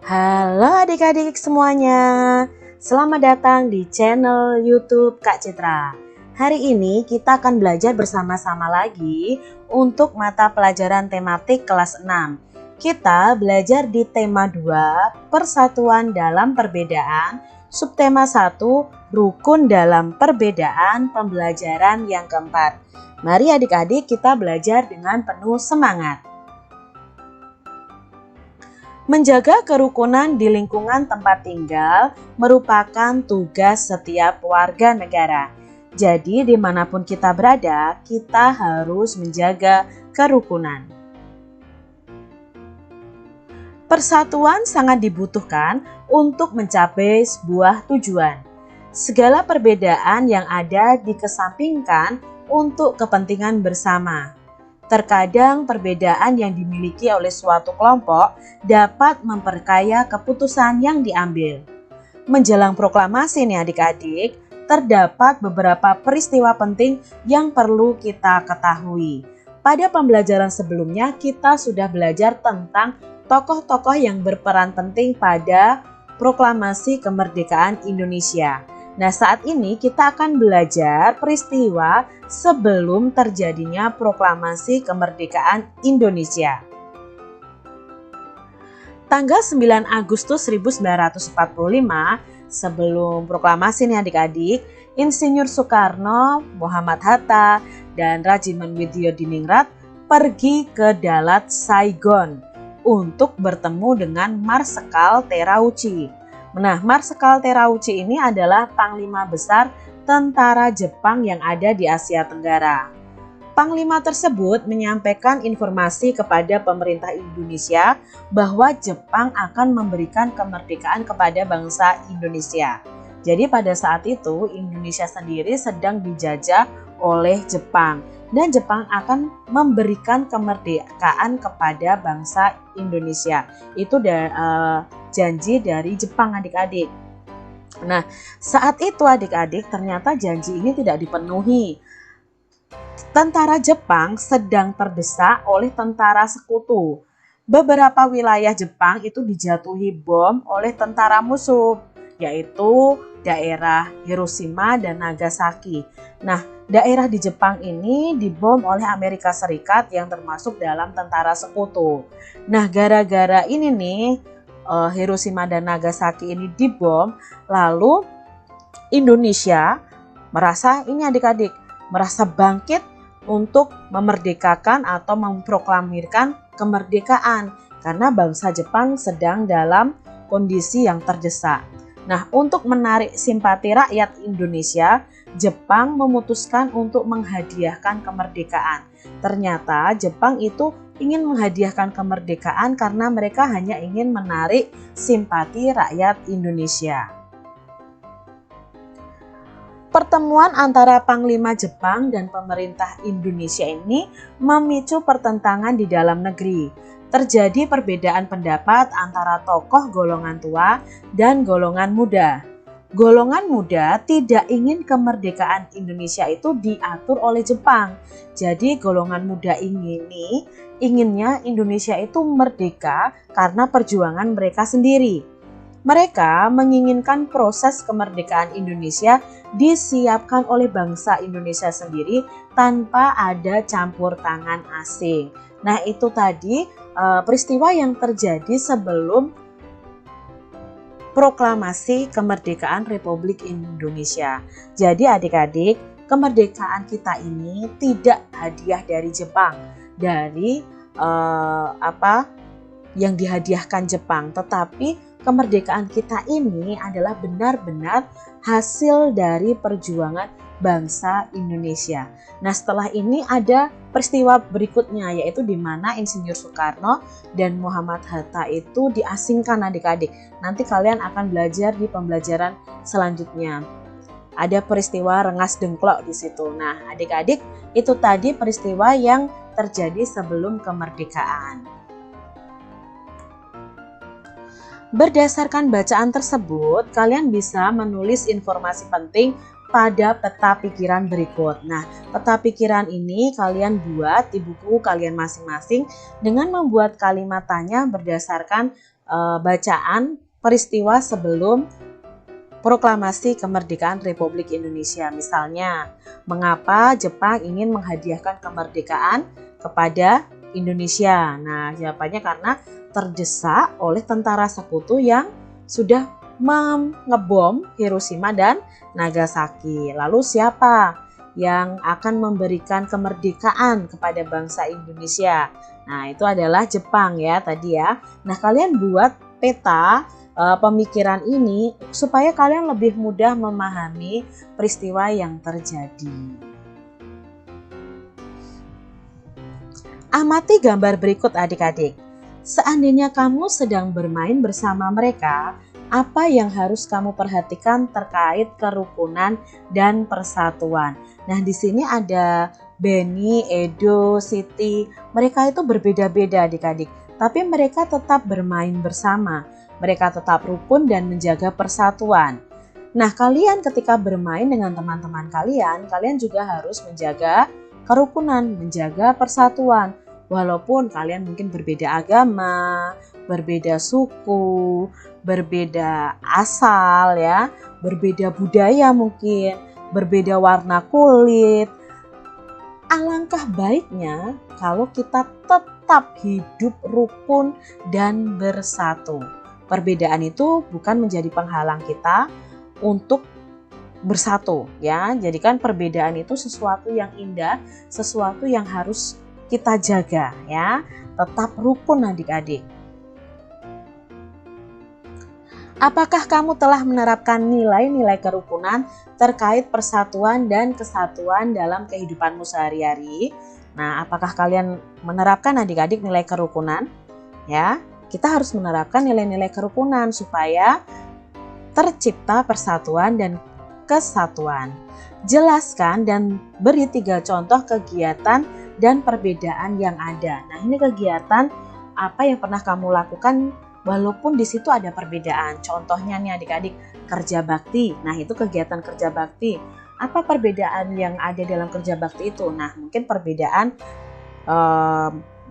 Halo adik-adik semuanya, selamat datang di channel YouTube Kak Citra. Hari ini kita akan belajar bersama-sama lagi untuk mata pelajaran tematik kelas 6. Kita belajar di tema 2, Persatuan dalam Perbedaan, subtema 1, Rukun dalam Perbedaan, pembelajaran yang keempat. Mari adik-adik kita belajar dengan penuh semangat. Menjaga kerukunan di lingkungan tempat tinggal merupakan tugas setiap warga negara. Jadi dimanapun kita berada, kita harus menjaga kerukunan. Persatuan sangat dibutuhkan untuk mencapai sebuah tujuan. Segala perbedaan yang ada dikesampingkan untuk kepentingan bersama. Terkadang perbedaan yang dimiliki oleh suatu kelompok dapat memperkaya keputusan yang diambil. Menjelang proklamasi nih adik-adik, terdapat beberapa peristiwa penting yang perlu kita ketahui. Pada pembelajaran sebelumnya kita sudah belajar tentang tokoh-tokoh yang berperan penting pada proklamasi kemerdekaan Indonesia. Nah, saat ini kita akan belajar peristiwa sebelum terjadinya proklamasi kemerdekaan Indonesia. Tanggal 9 Agustus 1945, sebelum proklamasi nih adik-adik, Insinyur Soekarno, Muhammad Hatta, dan Rajiman Widyodiningrat pergi ke Dalat Saigon untuk bertemu dengan Marsekal Terauchi. Nah, Marsekal Terauchi ini adalah panglima besar tentara Jepang yang ada di Asia Tenggara. Panglima tersebut menyampaikan informasi kepada pemerintah Indonesia bahwa Jepang akan memberikan kemerdekaan kepada bangsa Indonesia. Jadi pada saat itu Indonesia sendiri sedang dijajah oleh Jepang dan Jepang akan memberikan kemerdekaan kepada bangsa Indonesia. Itu janji dari Jepang adik-adik. Nah, saat itu adik-adik ternyata janji ini tidak dipenuhi. Tentara Jepang sedang terdesak oleh tentara sekutu. Beberapa wilayah Jepang itu dijatuhi bom oleh tentara musuh, yaitu daerah Hiroshima dan Nagasaki. Nah, daerah di Jepang ini dibom oleh Amerika Serikat yang termasuk dalam tentara sekutu. Nah, gara-gara ini nih, Hiroshima dan Nagasaki ini dibom, lalu Indonesia merasa bangkit untuk memerdekakan atau memproklamirkan kemerdekaan karena bangsa Jepang sedang dalam kondisi yang terdesak. Nah, untuk menarik simpati rakyat Indonesia, Jepang memutuskan untuk menghadiahkan kemerdekaan. Ternyata Jepang itu ingin menghadiahkan kemerdekaan karena mereka hanya ingin menarik simpati rakyat Indonesia. Pertemuan antara Panglima Jepang dan pemerintah Indonesia ini memicu pertentangan di dalam negeri. Terjadi perbedaan pendapat antara tokoh golongan tua dan golongan muda. Golongan muda tidak ingin kemerdekaan Indonesia itu diatur oleh Jepang. Jadi golongan muda ini inginnya Indonesia itu merdeka karena perjuangan mereka sendiri. Mereka menginginkan proses kemerdekaan Indonesia disiapkan oleh bangsa Indonesia sendiri tanpa ada campur tangan asing. Nah, itu tadi peristiwa yang terjadi sebelum proklamasi kemerdekaan Republik Indonesia. Jadi adik-adik, kemerdekaan kita ini tidak hadiah dari Jepang, dari yang dihadiahkan Jepang, tetapi kemerdekaan kita ini adalah benar-benar hasil dari perjuangan bangsa Indonesia. Nah, setelah ini ada peristiwa berikutnya, yaitu di mana Insinyur Soekarno dan Muhammad Hatta itu diasingkan adik-adik. Nanti kalian akan belajar di pembelajaran selanjutnya. Ada peristiwa Rengas Dengklok di situ. Nah, adik-adik, itu tadi peristiwa yang terjadi sebelum kemerdekaan. Berdasarkan bacaan tersebut, kalian bisa menulis informasi penting pada peta pikiran berikut. Nah, peta pikiran ini kalian buat di buku kalian masing-masing dengan membuat kalimat tanya berdasarkan bacaan peristiwa sebelum proklamasi kemerdekaan Republik Indonesia. Misalnya, mengapa Jepang ingin menghadiahkan kemerdekaan kepada Indonesia? Nah, jawabannya karena terdesak oleh tentara sekutu yang sudah mengebom Hiroshima dan Nagasaki. Lalu siapa yang akan memberikan kemerdekaan kepada bangsa Indonesia? Nah, itu adalah Jepang ya tadi ya. Nah, kalian buat peta pemikiran ini supaya kalian lebih mudah memahami peristiwa yang terjadi. Amati gambar berikut adik-adik. Seandainya kamu sedang bermain bersama mereka, apa yang harus kamu perhatikan terkait kerukunan dan persatuan? Nah, di sini ada Benny, Edo, Siti. Mereka itu berbeda-beda adik-adik, tapi mereka tetap bermain bersama. Mereka tetap rukun dan menjaga persatuan. Nah, kalian ketika bermain dengan teman-teman kalian juga harus menjaga kerukunan, menjaga persatuan. Walaupun kalian mungkin berbeda agama, berbeda suku, berbeda asal ya, berbeda budaya mungkin, berbeda warna kulit. Alangkah baiknya kalau kita tetap hidup rukun dan bersatu. Perbedaan itu bukan menjadi penghalang kita untuk bersatu ya. Jadikan perbedaan itu sesuatu yang indah, sesuatu yang harus kita jaga ya. Tetap rukun adik-adik. Apakah kamu telah menerapkan nilai-nilai kerukunan terkait persatuan dan kesatuan dalam kehidupanmu sehari-hari? Nah, apakah kalian menerapkan adik-adik nilai kerukunan? Ya. Kita harus menerapkan nilai-nilai kerukunan supaya tercipta persatuan dan kesatuan. Jelaskan dan beri 3 contoh kegiatan dan perbedaan yang ada. Nah, ini kegiatan apa yang pernah kamu lakukan walaupun di situ ada perbedaan. Contohnya nih adik-adik, kerja bakti. Nah, itu kegiatan kerja bakti. Apa perbedaan yang ada dalam kerja bakti itu? Nah, mungkin perbedaan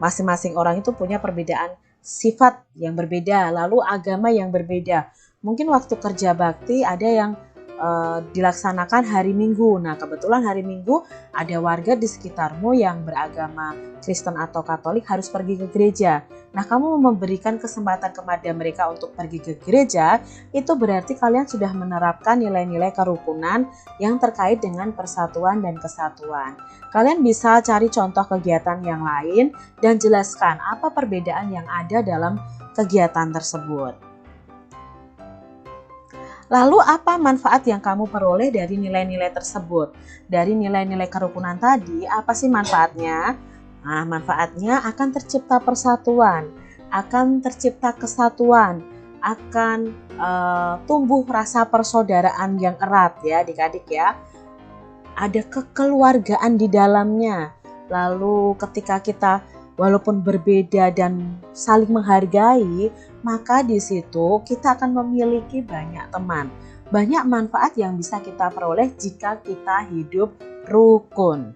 masing-masing orang itu punya perbedaan sifat yang berbeda, lalu agama yang berbeda. Mungkin waktu kerja bakti ada yang dilaksanakan hari Minggu. Nah, kebetulan hari Minggu ada warga di sekitarmu yang beragama Kristen atau Katolik harus pergi ke gereja. Nah, kamu memberikan kesempatan kepada mereka untuk pergi ke gereja, itu berarti kalian sudah menerapkan nilai-nilai kerukunan yang terkait dengan persatuan dan kesatuan. Kalian bisa cari contoh kegiatan yang lain dan jelaskan apa perbedaan yang ada dalam kegiatan tersebut. Lalu apa manfaat yang kamu peroleh dari nilai-nilai tersebut? Dari nilai-nilai kerukunan tadi, apa sih manfaatnya? Nah, manfaatnya akan tercipta persatuan, akan tercipta kesatuan, akan tumbuh rasa persaudaraan yang erat ya adik-adik ya. Ada kekeluargaan di dalamnya. Lalu ketika kita walaupun berbeda dan saling menghargai, maka di situ kita akan memiliki banyak teman. Banyak manfaat yang bisa kita peroleh jika kita hidup rukun.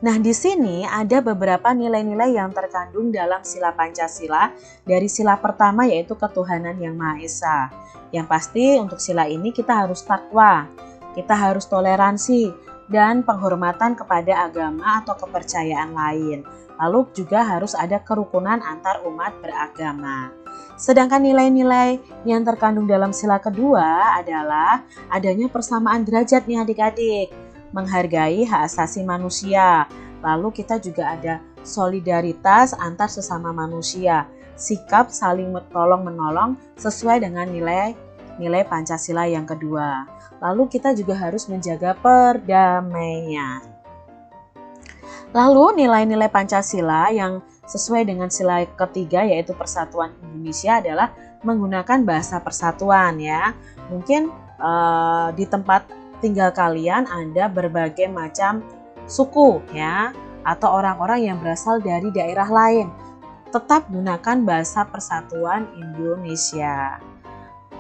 Nah, di sini ada beberapa nilai-nilai yang terkandung dalam sila Pancasila. Dari sila pertama yaitu ketuhanan yang Maha Esa. Yang pasti untuk sila ini kita harus takwa, kita harus toleransi, dan penghormatan kepada agama atau kepercayaan lain. Lalu juga harus ada kerukunan antar umat beragama. Sedangkan nilai-nilai yang terkandung dalam sila kedua adalah adanya persamaan derajat nih adik-adik, menghargai hak asasi manusia. Lalu kita juga ada solidaritas antar sesama manusia, sikap saling tolong-menolong sesuai dengan nilai Pancasila yang kedua. Lalu kita juga harus menjaga perdamaian. Lalu nilai-nilai Pancasila yang sesuai dengan sila ketiga yaitu persatuan Indonesia adalah menggunakan bahasa persatuan ya. Mungkin di tempat tinggal kalian ada berbagai macam suku ya atau orang-orang yang berasal dari daerah lain. Tetap gunakan bahasa persatuan Indonesia.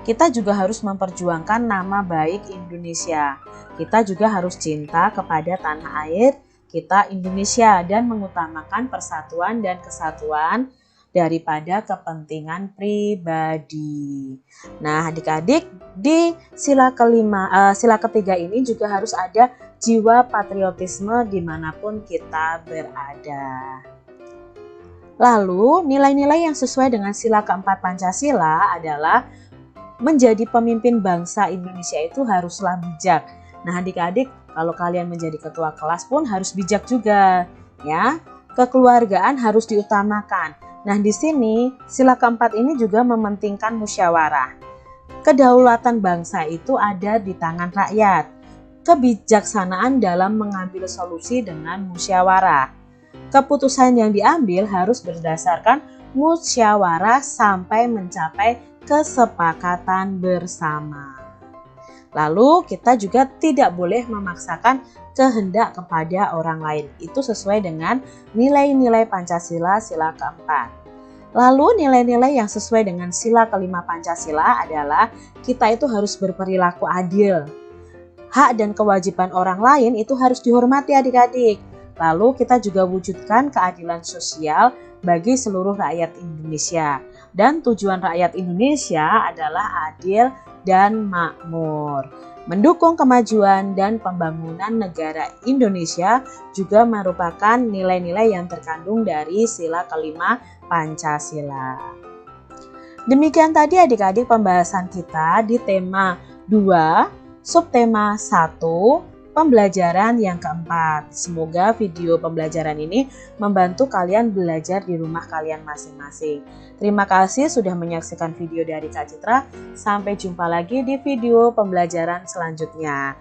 Kita juga harus memperjuangkan nama baik Indonesia. Kita juga harus cinta kepada tanah air kita Indonesia dan mengutamakan persatuan dan kesatuan daripada kepentingan pribadi. Nah, adik-adik, di sila ketiga ini juga harus ada jiwa patriotisme dimanapun kita berada. Lalu, nilai-nilai yang sesuai dengan sila keempat Pancasila adalah menjadi pemimpin bangsa Indonesia itu haruslah bijak. Nah, adik-adik, kalau kalian menjadi ketua kelas pun harus bijak juga, ya. Kekeluargaan harus diutamakan. Nah, di sini sila keempat ini juga mementingkan musyawarah. Kedaulatan bangsa itu ada di tangan rakyat. Kebijaksanaan dalam mengambil solusi dengan musyawarah. Keputusan yang diambil harus berdasarkan musyawarah sampai mencapai kesepakatan bersama. Lalu kita juga tidak boleh memaksakan kehendak kepada orang lain. Itu sesuai dengan nilai-nilai Pancasila sila keempat. Lalu nilai-nilai yang sesuai dengan sila kelima Pancasila adalah kita itu harus berperilaku adil. Hak dan kewajiban orang lain itu harus dihormati adik-adik. Lalu kita juga wujudkan keadilan sosial bagi seluruh rakyat Indonesia. Dan tujuan rakyat Indonesia adalah adil dan makmur. Mendukung kemajuan dan pembangunan negara Indonesia juga merupakan nilai-nilai yang terkandung dari sila kelima Pancasila. Demikian tadi adik-adik pembahasan kita di tema 2, subtema 1, pembelajaran yang keempat. Semoga video pembelajaran ini membantu kalian belajar di rumah kalian masing-masing. Terima kasih sudah menyaksikan video dari Kak Citra. Sampai jumpa lagi di video pembelajaran selanjutnya.